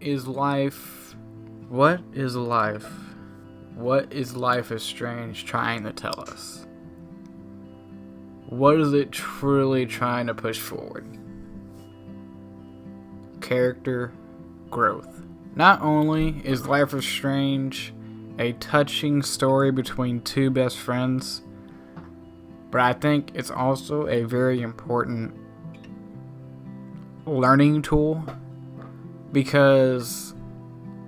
is life? What is life? What is Life is Strange trying to tell us? What is it truly trying to push forward? Character growth. Not only is Life is Strange a touching story between two best friends, but I think it's also a very important learning tool, because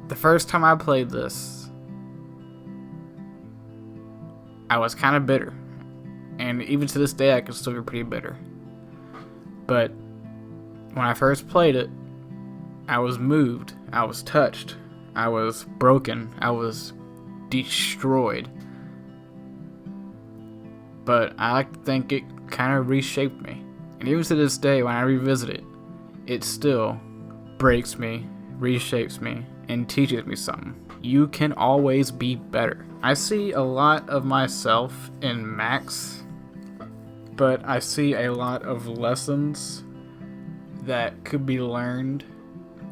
the first time I played this, I was kind of bitter, and even to this day I can still be pretty bitter. But when I first played it, I was moved, I was touched, I was broken, I was destroyed. But I like to think it kind of reshaped me. And even to this day, when I revisit it, it still breaks me, reshapes me, and teaches me something. You can always be better. I see a lot of myself in Max, but I see a lot of lessons that could be learned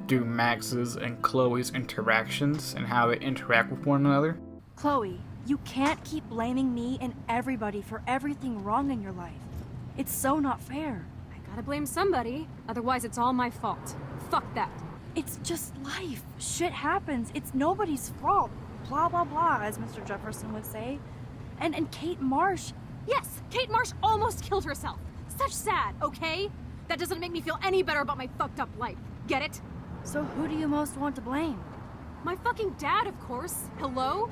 through Max's and Chloe's interactions and how they interact with one another. Chloe, you can't keep blaming me and everybody for everything wrong in your life. It's so not fair. I gotta blame somebody, otherwise it's all my fault. Fuck that. It's just life. Shit happens. It's nobody's fault. Blah, blah, blah, as Mr. Jefferson would say. And Kate Marsh. Yes, Kate Marsh almost killed herself. Such sad, okay? That doesn't make me feel any better about my fucked up life. Get it? So who do you most want to blame? My fucking dad, of course. Hello?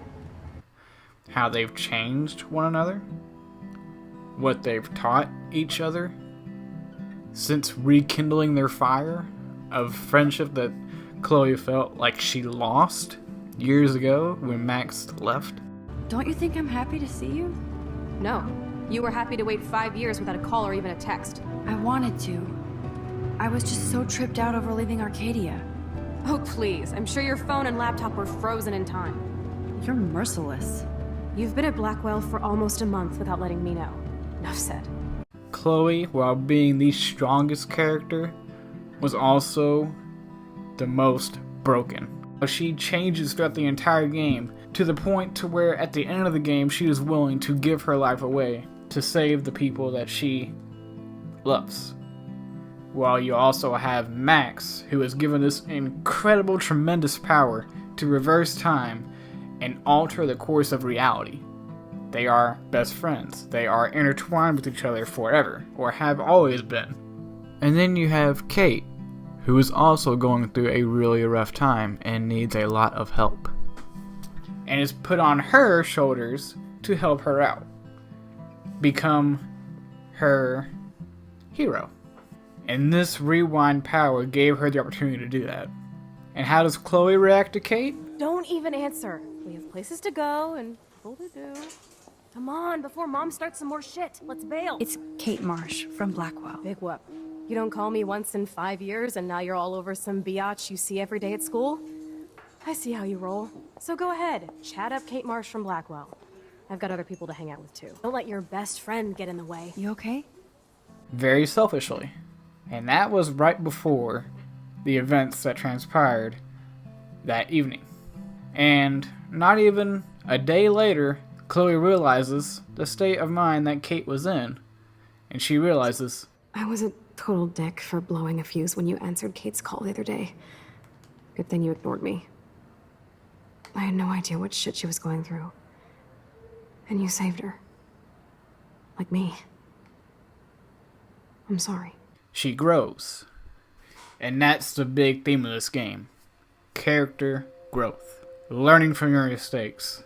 How they've changed one another, what they've taught each other, since rekindling their fire of friendship that Chloe felt like she lost years ago when Max left. Don't you think I'm happy to see you? No. You were happy to wait 5 years without a call or even a text. I wanted to. I was just so tripped out over leaving Arcadia. Oh, please. I'm sure your phone and laptop were frozen in time. You're merciless. You've been at Blackwell for almost a month without letting me know. Enough said. Chloe, while being the strongest character, was also the most broken. She changes throughout the entire game to the point to where at the end of the game she is willing to give her life away to save the people that she loves. While you also have Max, who is given this incredible, tremendous power to reverse time and alter the course of reality. They are best friends. They are intertwined with each other forever, or have always been. And then you have Kate, who is also going through a really rough time and needs a lot of help. And is put on her shoulders to help her out. Become her hero. And this rewind power gave her the opportunity to do that. And how does Chloe react to Kate? Don't even answer. We have places to go and people to do. Come on, before Mom starts some more shit. Let's bail. It's Kate Marsh from Blackwell. Big whoop. You don't call me once in 5 years and now you're all over some biatch you see every day at school? I see how you roll. So go ahead, chat up Kate Marsh from Blackwell. I've got other people to hang out with too. Don't let your best friend get in the way. You okay? Very selfishly. And that was right before the events that transpired that evening. And not even a day later, Chloe realizes the state of mind that Kate was in. And she realizes, I was a total dick for blowing a fuse when you answered Kate's call the other day. Good thing you ignored me. I had no idea what shit she was going through. And you saved her. Like me. I'm sorry. she grows. And that's the big theme of this game. Character growth. Learning from your mistakes.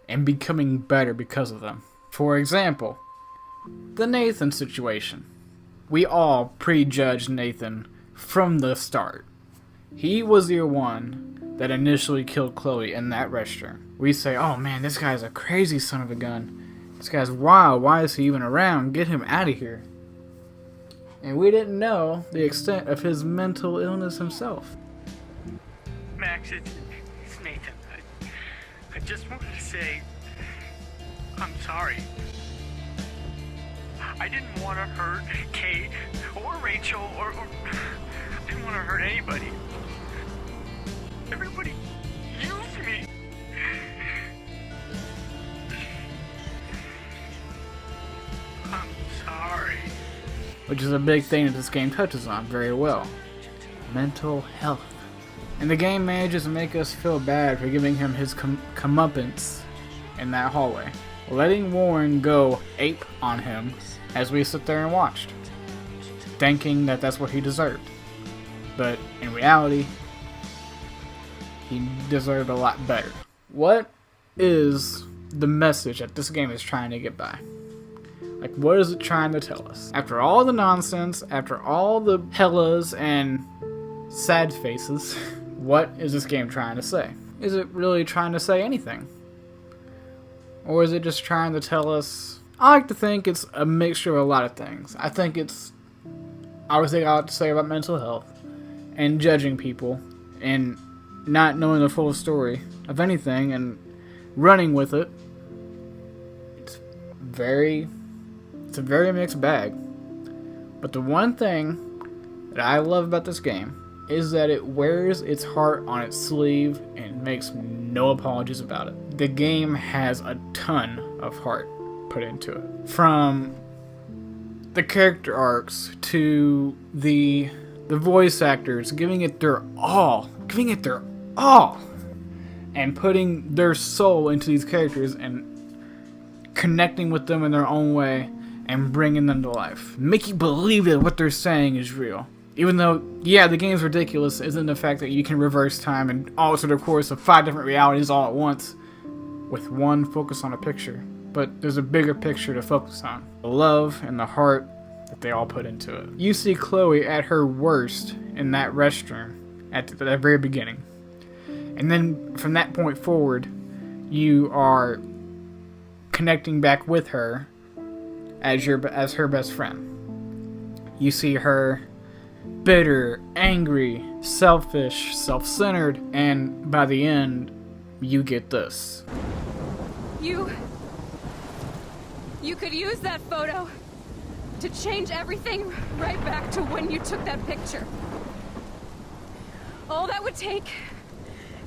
And becoming better because of them. For example, the Nathan situation. We all prejudged Nathan from the start. He was the one that initially killed Chloe in that restaurant. We say, oh man, this guy's a crazy son of a gun. This guy's wild. Why is he even around? Get him out of here. And we didn't know the extent of his mental illness himself. Max, it's Nathan. I just wanted to say, I'm sorry. I didn't want to hurt Kate or Rachel or I didn't want to hurt anybody. Everybody used me. I'm sorry. Which is a big thing that this game touches on very well. Mental health. And the game manages to make us feel bad for giving him his comeuppance in that hallway, letting Warren go ape on him as we sit there and watched, thinking that that's what he deserved. But in reality, he deserved a lot better. What is the message that this game is trying to get by? Like, what is it trying to tell us? After all the nonsense, after all the hellas and sad faces, what is this game trying to say? Is it really trying to say anything? Or is it just trying to tell us... I like to think it's a mixture of a lot of things. I think it's... obviously I like to say about mental health and judging people and not knowing the full story of anything and running with it. It's a very mixed bag. But the one thing that I love about this game is that it wears its heart on its sleeve and makes no apologies about it. The game has a ton of heart put into it. From the character arcs to the voice actors giving it their all, and putting their soul into these characters and connecting with them in their own way and bringing them to life. Make you believe that what they're saying is real. Even though, yeah, the game's ridiculous, isn't the fact that you can reverse time and alter the course of 5 different realities all at once with one focus on a picture. But there's a bigger picture to focus on. The love and the heart that they all put into it. You see Chloe at her worst in that restroom at the very beginning. And then from that point forward, you are connecting back with her as her best friend. You see her bitter, angry, selfish, self-centered, and by the end, you get this. You could use that photo to change everything right back to when you took that picture. All that would take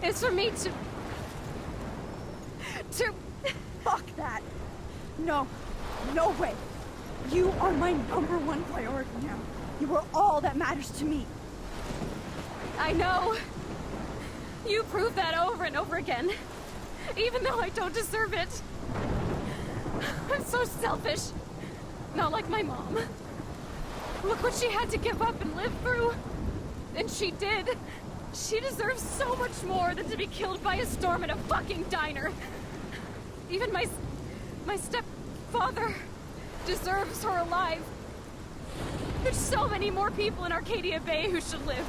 is for me to... Fuck that. No. No way. You are my #1 priority now. You are all that matters to me. I know. You prove that over and over again. Even though I don't deserve it. I'm so selfish. Not like my mom. Look what she had to give up and live through. And she did. She deserves so much more than to be killed by a storm in a fucking diner. Even my stepfather deserves her alive. There's so many more people in Arcadia Bay who should live.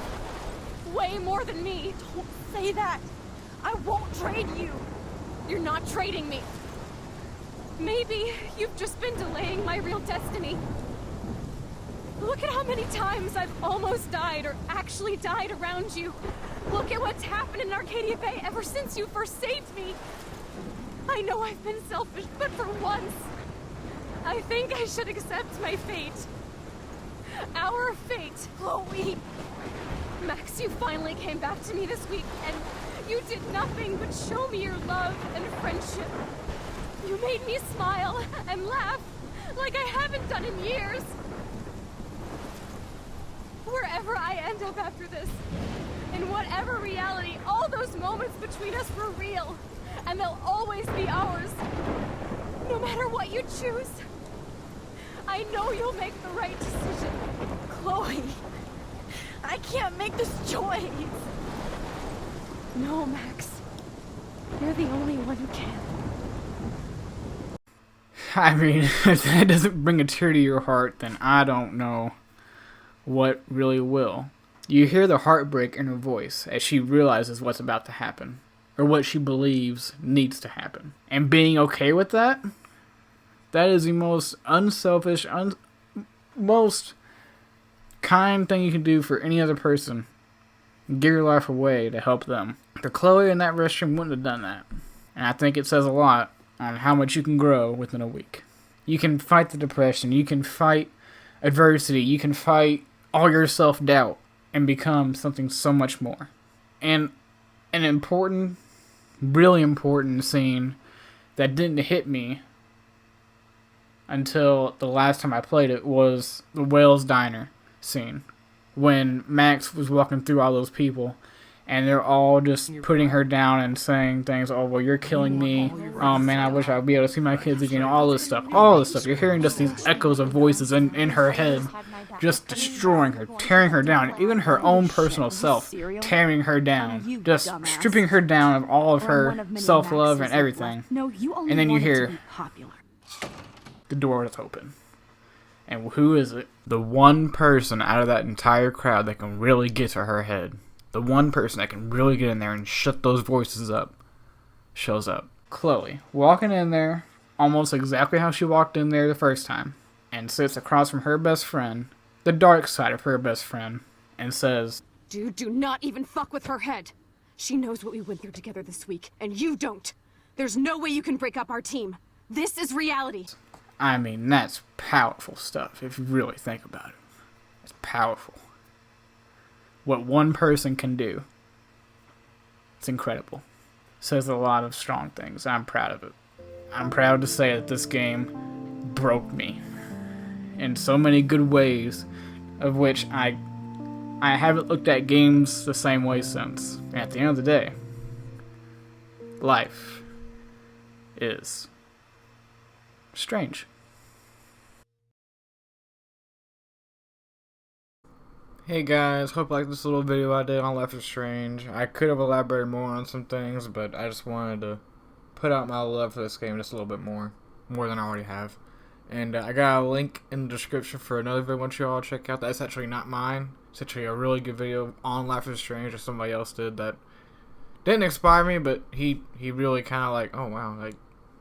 Way more than me. Don't say that. I won't trade you. You're not trading me. Maybe you've just been delaying my real destiny. Look at how many times I've almost died or actually died around you. Look at what's happened in Arcadia Bay ever since you first saved me. I know I've been selfish, but for once, I think I should accept my fate. Our fate. Chloe. Max, you finally came back to me this week, and you did nothing but show me your love and friendship. You made me smile and laugh like I haven't done in years. Wherever I end up after this, in whatever reality, all those moments between us were real, and they'll always be ours. No matter what you choose, I know you'll make the right decision. Chloe. I can't make this choice. No, Max. You're the only one who can. I mean, if that doesn't bring a tear to your heart, then I don't know what really will. You hear the heartbreak in her voice as she realizes what's about to happen, or what she believes needs to happen. And being okay with that, that is the most unselfish, most kind thing you can do for any other person. Give your life away to help them. But Chloe in that restroom wouldn't have done that. And I think it says a lot on how much you can grow within a week. You can fight the depression, you can fight adversity, you can fight all your self-doubt and become something so much more. And an important, really important scene that didn't hit me until the last time I played it was the Whale's Diner scene. When Max was walking through all those people, and they're all just putting her down and saying things, oh, well, you're killing me. Oh, man, I wish I'd be able to see my kids again. All this stuff. All this stuff. You're hearing just these echoes of voices in her head, just destroying her, tearing her down. Even her own personal self, tearing her down. Just stripping her down of all of her self-love and everything. And then you hear the door is open. And who is it? The one person out of that entire crowd that can really get to her head. The one person that can really get in there and shut those voices up shows up. Chloe, walking in there, almost exactly how she walked in there the first time, and sits across from her best friend, the dark side of her best friend, and says, Dude, do not even fuck with her head. She knows what we went through together this week, and you don't. There's no way you can break up our team. This is reality. I mean, that's powerful stuff, if you really think about it. It's powerful. What one person can do. It's incredible. Says a lot of strong things. I'm proud of it. I'm proud to say that this game broke me in so many good ways, of which I haven't looked at games the same way since. And at the end of the day, life is strange. Hey guys, hope you like this little video I did on Life is Strange. I could have elaborated more on some things, but I just wanted to put out my love for this game just a little bit more than I already have. And I got a link in the description for another video I want you all to check out. That's actually not mine. It's actually a really good video on Life is Strange that somebody else did that didn't inspire me, but he really kind of like, oh wow, like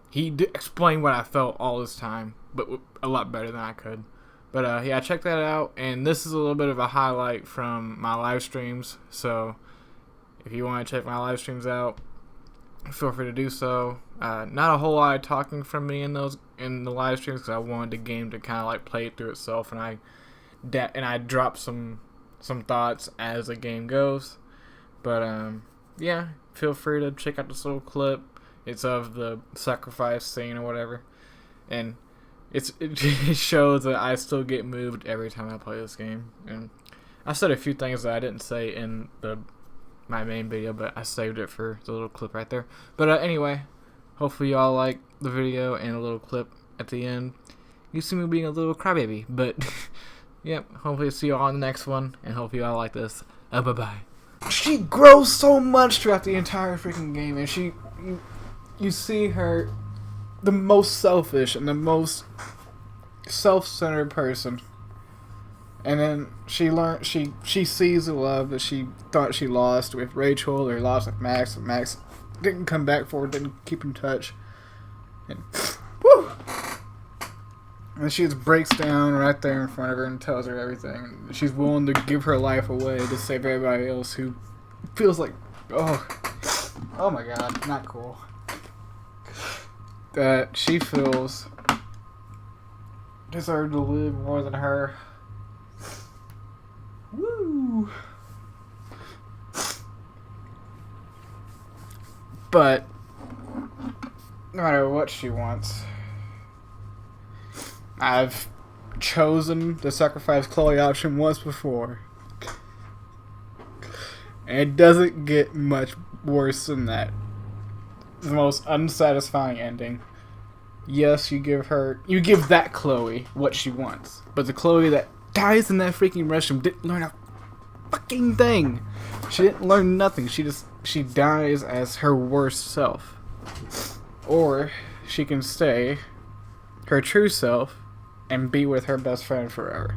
he did explain what I felt all this time, but a lot better than I could. But yeah, check that out, and this is a little bit of a highlight from my live streams, so if you want to check my live streams out, feel free to do so. Not a whole lot of talking from me in the live streams, because I wanted the game to kind of like play through itself, and I drop some thoughts as the game goes. But yeah, feel free to check out this little clip. It's of the sacrifice scene or whatever, and it shows that I still get moved every time I play this game. And I said a few things that I didn't say in my main video, but I saved it for the little clip right there. But anyway, hopefully y'all like the video and a little clip at the end. You see me being a little crybaby, but yep, hopefully see y'all on the next one, and hope y'all like this. Bye-bye. She grows so much throughout the entire freaking game, and you see her the most selfish and the most self-centered person, and then she sees the love that she thought she lost with Rachel, or lost with Max. Max didn't come back for it, didn't keep in touch, and woo! And she just breaks down right there in front of her and tells her everything. She's willing to give her life away to save everybody else who feels like, oh my god, not cool. That she feels deserve to live more than her. Woo! But no matter what she wants, I've chosen the sacrifice Chloe option once before, and it doesn't get much worse than that. The most unsatisfying ending. Yes, you give that Chloe what she wants, but the Chloe that dies in that freaking restroom didn't learn a fucking thing. She didn't learn nothing. She dies as her worst self. Or she can stay her true self and be with her best friend forever.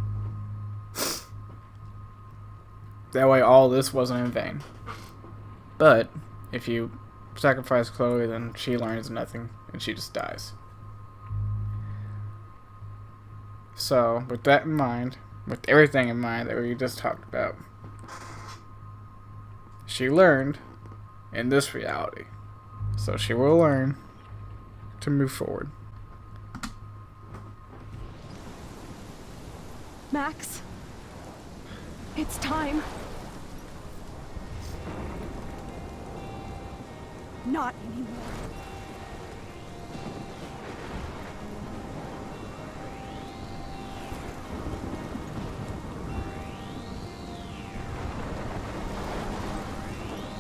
That way all this wasn't in vain. But if you sacrifice Chloe, then she learns nothing and she just dies. So, with that in mind, with everything in mind that we just talked about, she learned in this reality. So she will learn to move forward. Max, it's time. Not anymore.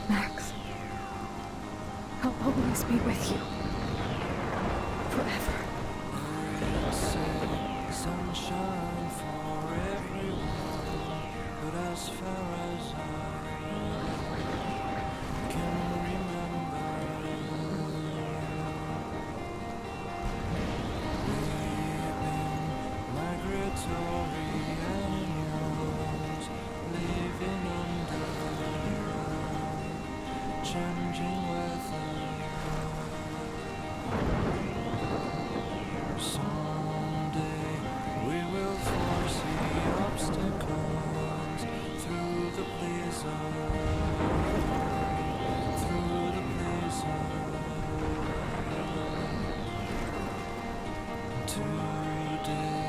Max, I'll always be with you. Forever. Sunshine for everyone, but as far as I can remember, we've been migratory animals, living under changing weather. Someday we will foresee obstacles through the blizzard, through the blizzard. Today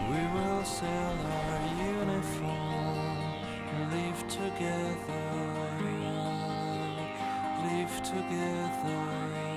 we will sell our uniform and live together, live together.